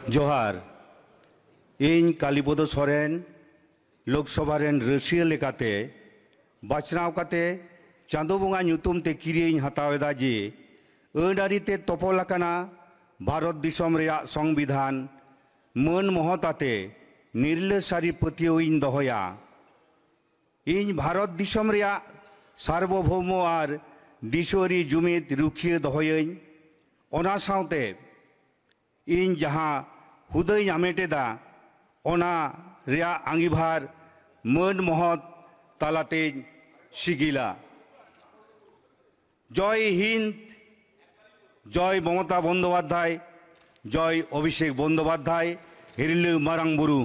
जोहार इन कालीपद सोरेन लोकसभा रेन रसिया लेकाते बाचनाव काते चांदो बंगा ᱧᱩᱛᱩᱢ ते किरियिन हतावेदा जे अडारी ते तोपलाकाना भारत दिसम रेया संविधान मन महताते निर्ले सारी पतियोइन दहोया इन भारत दिसम रेया सार्वभौम आर दिसोरी जुमिद रुखिया दहोयिन ओना साउते इन जहां हुदै नामेटेदा ओना रेया आंगिभार मन महत तालाते सिगिला जय हिंद जय ममता बंदोपाध्याय जय अभिषेक बंदोपाध्याय हिरिलु मारांग बुरु।